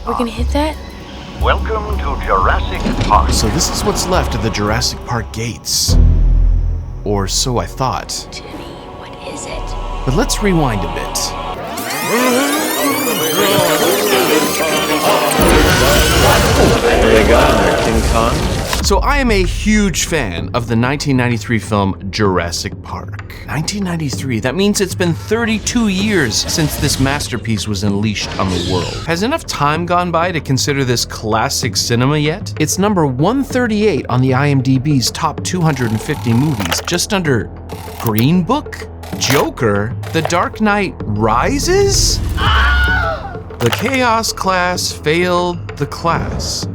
We're gonna hit that? Welcome to Jurassic Park. So this is what's left of the Jurassic Park gates. Or so I thought. Timmy, what is it? But let's rewind a bit. What do you got in there, King Kong? So I am a huge fan of the 1993 film Jurassic Park. 1993, that means it's been 32 years since this masterpiece was unleashed on the world. Has enough time gone by to consider this classic cinema yet? It's number 138 on the IMDb's top 250 movies, just under Green Book, Joker, The Dark Knight Rises? The Chaos Class failed the class.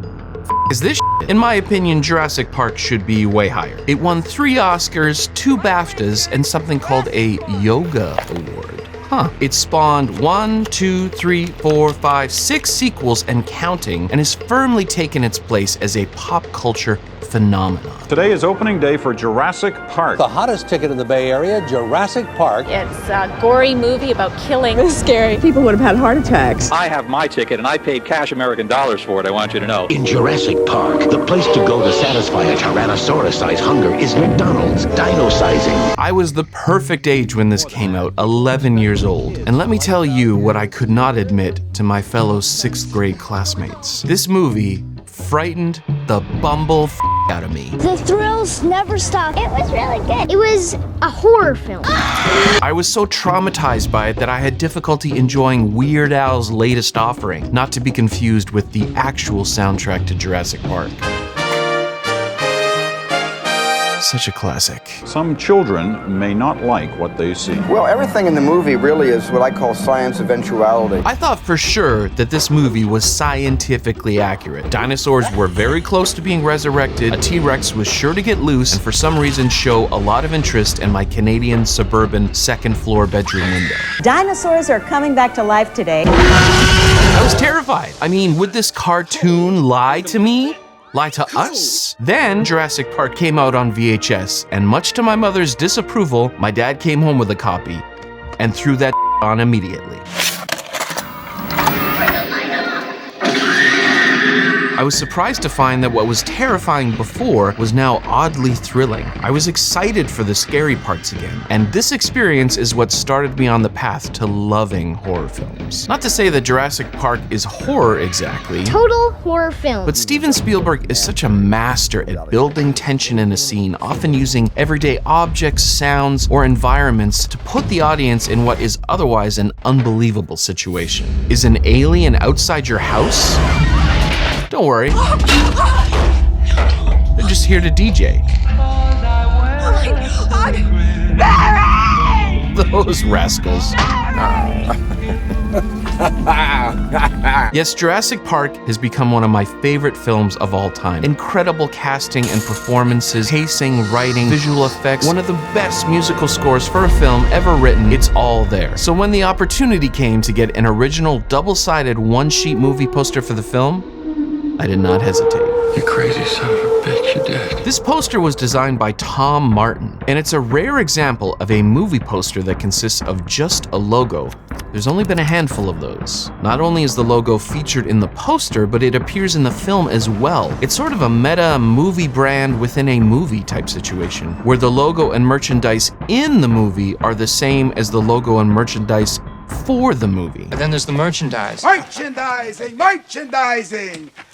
Is this shit? In my opinion, Jurassic Park should be way higher. It won 3 Oscars, 2 BAFTAs, and something called a Yoga Award. It spawned 1, 2, 3, 4, 5, 6 sequels and counting, and has firmly taken its place as a pop culture phenomenon. Today is opening day for Jurassic Park. The hottest ticket in the Bay Area, Jurassic Park. It's a gory movie about killing. It's scary. People would have had heart attacks. I have my ticket, and I paid cash American dollars for it, I want you to know. In Jurassic Park, the place to go to satisfy a Tyrannosaurus-sized hunger is McDonald's Dino-sizing. I was the perfect age when this came out, 11 years old. And let me tell you what I could not admit to my fellow 6th grade classmates. This movie frightened the bumble out of me. The thrills never stop. It was really good. It was a horror film. I was so traumatized by it that I had difficulty enjoying Weird Al's latest offering, not to be confused with the actual soundtrack to Jurassic Park. Such a classic. Some children may not like what they see. Well, everything in the movie really is what I call science eventuality. I thought for sure that this movie was scientifically accurate. Dinosaurs were very close to being resurrected, a T-Rex was sure to get loose, and for some reason show a lot of interest in my Canadian suburban second-floor bedroom window. Dinosaurs are coming back to life today. I was terrified. I mean, would this cartoon lie to me? Lie to us? Then Jurassic Park came out on VHS, and much to my mother's disapproval, my dad came home with a copy and threw that on immediately. I was surprised to find that what was terrifying before was now oddly thrilling. I was excited for the scary parts again, and this experience is what started me on the path to loving horror films. Not to say that Jurassic Park is horror exactly. Total horror film. But Steven Spielberg is such a master at building tension in a scene, often using everyday objects, sounds, or environments to put the audience in what is otherwise an unbelievable situation. Is an alien outside your house? Don't worry. They're just here to DJ. Those rascals. Yes, Jurassic Park has become one of my favorite films of all time. Incredible casting and performances, pacing, writing, visual effects, one of the best musical scores for a film ever written. It's all there. So when the opportunity came to get an original double-sided one-sheet movie poster for the film, I did not hesitate. You crazy son of a bitch, you did. This poster was designed by Tom Martin, and it's a rare example of a movie poster that consists of just a logo. There's only been a handful of those. Not only is the logo featured in the poster, but it appears in the film as well. It's sort of a meta movie brand within a movie type situation, where the logo and merchandise in the movie are the same as the logo and merchandise for the movie. And then there's the merchandise. Merchandising!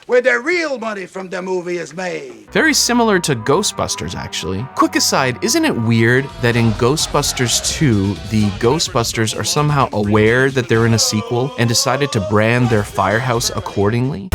Where the real money from the movie is made. Very similar to Ghostbusters, actually. Quick aside, isn't it weird that in Ghostbusters 2, the Ghostbusters are somehow aware that they're in a sequel and decided to brand their firehouse accordingly?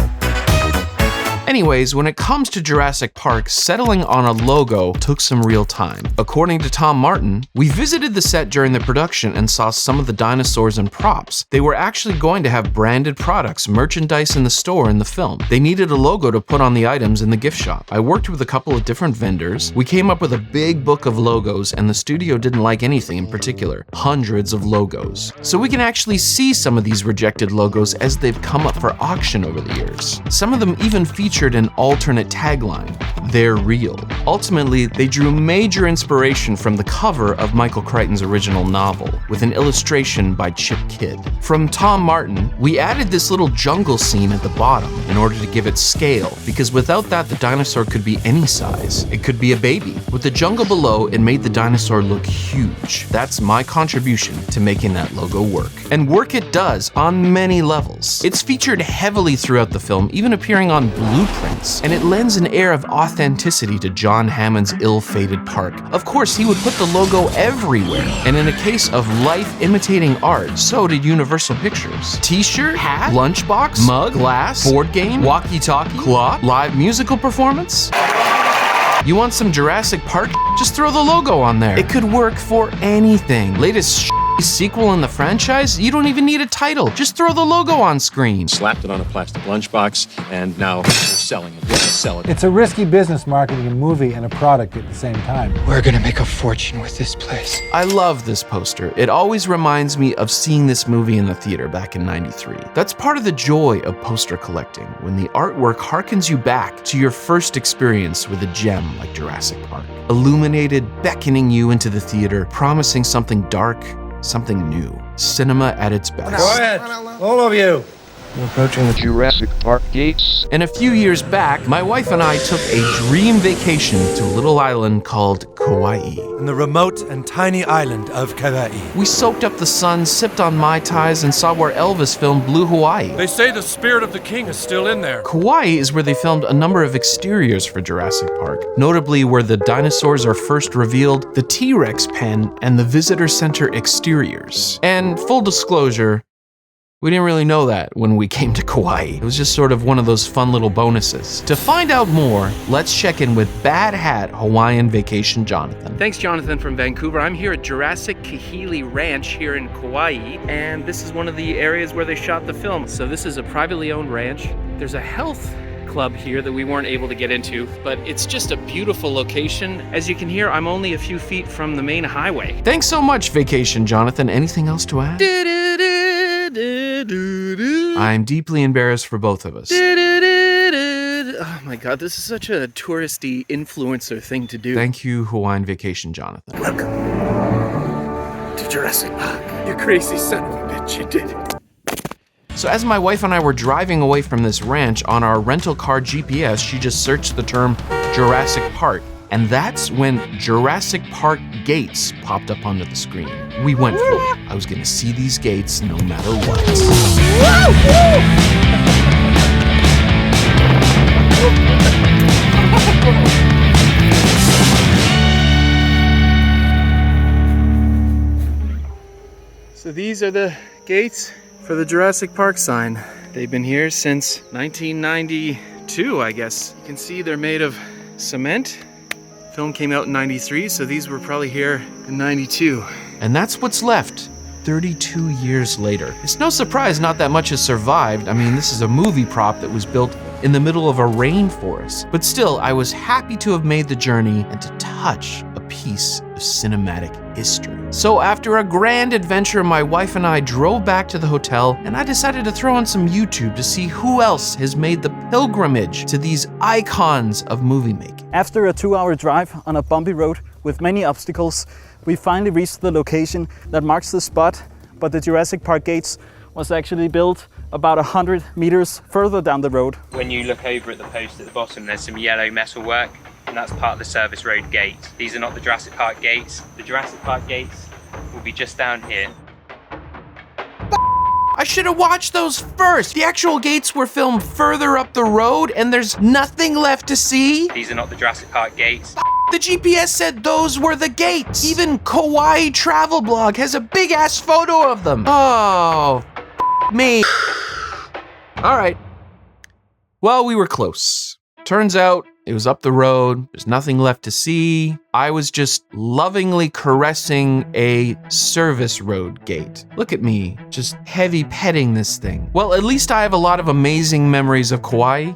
Anyways, when it comes to Jurassic Park, settling on a logo took some real time. According to Tom Martin, we visited the set during the production and saw some of the dinosaurs and props. They were actually going to have branded products, merchandise in the store in the film. They needed a logo to put on the items in the gift shop. I worked with a couple of different vendors. We came up with a big book of logos, and the studio didn't like anything in particular. Hundreds of logos. So we can actually see some of these rejected logos as they've come up for auction over the years. Some of them even feature featured an alternate tagline, "They're real." Ultimately, they drew major inspiration from the cover of Michael Crichton's original novel, with an illustration by Chip Kidd. From Tom Martin, we added this little jungle scene at the bottom in order to give it scale, because without that, the dinosaur could be any size. It could be a baby. With the jungle below, it made the dinosaur look huge. That's my contribution to making that logo work. And work it does on many levels. It's featured heavily throughout the film, even appearing on blueprints, and it lends an air of authenticity to John Hammond's ill-fated park. Of course, he would put the logo everywhere, and in a case of life imitating art, so did Universal Pictures. T-shirt, hat, lunchbox, mug, glass, board game, walkie-talkie, clock, live musical performance. You want some Jurassic Park? Just throw the logo on there. It could work for anything. Latest sequel in the franchise? You don't even need a title. Just throw the logo on screen. Slapped it on a plastic lunchbox, and now we're selling it. We're gonna sell it. It's a risky business marketing a movie and a product at the same time. We're gonna make a fortune with this place. I love this poster. It always reminds me of seeing this movie in the theater back in '93. That's part of the joy of poster collecting, when the artwork harkens you back to your first experience with a gem like Jurassic Park. Illuminated, beckoning you into the theater, promising something dark, something new. Cinema at its best. Quiet, all of you. We're approaching the Jurassic Park gates. And a few years back, my wife and I took a dream vacation to a little island called Kauai. On the remote and tiny island of Kauai. We soaked up the sun, sipped on Mai Tais, and saw where Elvis filmed Blue Hawaii. They say the spirit of the king is still in there. Kauai is where they filmed a number of exteriors for Jurassic Park, notably where the dinosaurs are first revealed, the T-Rex pen, and the visitor center exteriors. And full disclosure, we didn't really know that when we came to Kauai. It was just sort of one of those fun little bonuses. To find out more, let's check in with Bad Hat Hawaiian Vacation Jonathan. Thanks, Jonathan from Vancouver. I'm here at Jurassic Kahili Ranch here in Kauai, and this is one of the areas where they shot the film. So this is a privately owned ranch. There's a health club here that we weren't able to get into, but it's just a beautiful location. As you can hear, I'm only a few feet from the main highway. Thanks so much, Vacation Jonathan. Anything else to add? I'm deeply embarrassed for both of us. Oh my god, this is such a touristy influencer thing to do. Thank you, Hawaiian Vacation Jonathan. Welcome to Jurassic Park. You crazy son of a bitch, you did it. So as my wife and I were driving away from this ranch, on our rental car GPS, she just searched the term Jurassic Park. And that's when Jurassic Park GATES popped up onto the screen. We went for it. I was gonna see these gates no matter what. So these are the gates for the Jurassic Park sign. They've been here since 1992, I guess. You can see they're made of cement. Film came out in '93, so these were probably here in '92. And that's what's left 32 years later. It's no surprise not that much has survived. I mean, this is a movie prop that was built in the middle of a rainforest. But still, I was happy to have made the journey and to touch a piece of cinematic history. So after a grand adventure, my wife and I drove back to the hotel, and I decided to throw on some YouTube to see who else has made the pilgrimage to these icons of movie making. After a 2-hour drive on a bumpy road with many obstacles, we finally reached the location that marks the spot, but the Jurassic Park gates was actually built about 100 meters further down the road. When you look over at the post at the bottom, there's some yellow metal work, and that's part of the service road gate. These are not the Jurassic Park gates. The Jurassic Park gates will be just down here. I should have watched those first. The actual gates were filmed further up the road and there's nothing left to see. These are not the Jurassic Park gates. The GPS said those were the gates. Even Kauai Travel Blog has a big ass photo of them. Oh, me. All right. Well, we were close. Turns out it was up the road. There's nothing left to see. I was just lovingly caressing a service road gate. Look at me, just heavy petting this thing. Well, at least I have a lot of amazing memories of Kauai.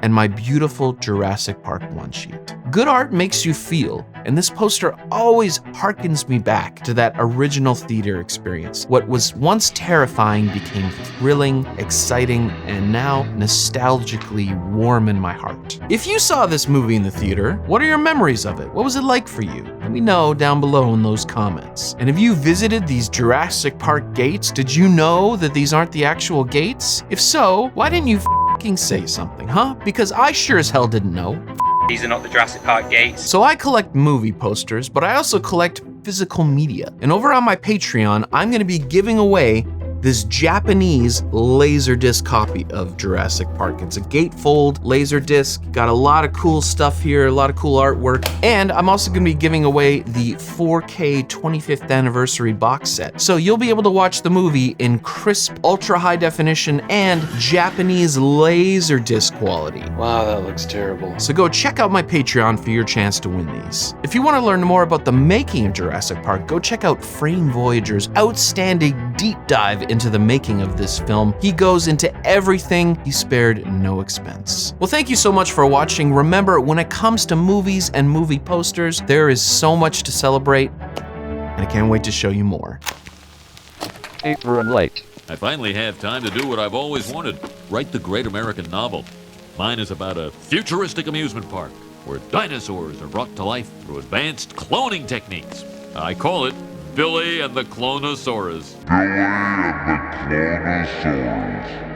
and my beautiful Jurassic Park one sheet. Good art makes you feel, and this poster always harkens me back to that original theater experience. What was once terrifying became thrilling, exciting, and now nostalgically warm in my heart. If you saw this movie in the theater, what are your memories of it? What was it like for you? Let me know down below in those comments. And have you visited these Jurassic Park gates? Did you know that these aren't the actual gates? If so, why didn't you f***ing say something, huh? Because I sure as hell didn't know. These are not the Jurassic Park gates. So I collect movie posters, but I also collect physical media. And over on my Patreon, I'm gonna be giving away this Japanese Laserdisc copy of Jurassic Park. It's a gatefold Laserdisc, got a lot of cool stuff here, a lot of cool artwork, and I'm also gonna be giving away the 4K 25th anniversary box set. So you'll be able to watch the movie in crisp, ultra high definition, and Japanese Laserdisc quality. Wow, that looks terrible. So go check out my Patreon for your chance to win these. If you wanna learn more about the making of Jurassic Park, go check out Frame Voyager's outstanding deep dive into the making of this film. He goes into everything, he spared no expense. Well, thank you so much for watching. Remember, when it comes to movies and movie posters, there is so much to celebrate, and I can't wait to show you more. I'm late. I finally have time to do what I've always wanted, write the great American novel. Mine is about a futuristic amusement park where dinosaurs are brought to life through advanced cloning techniques. I call it Billy and the Clonosaurus. Billy and the Clonosaurus.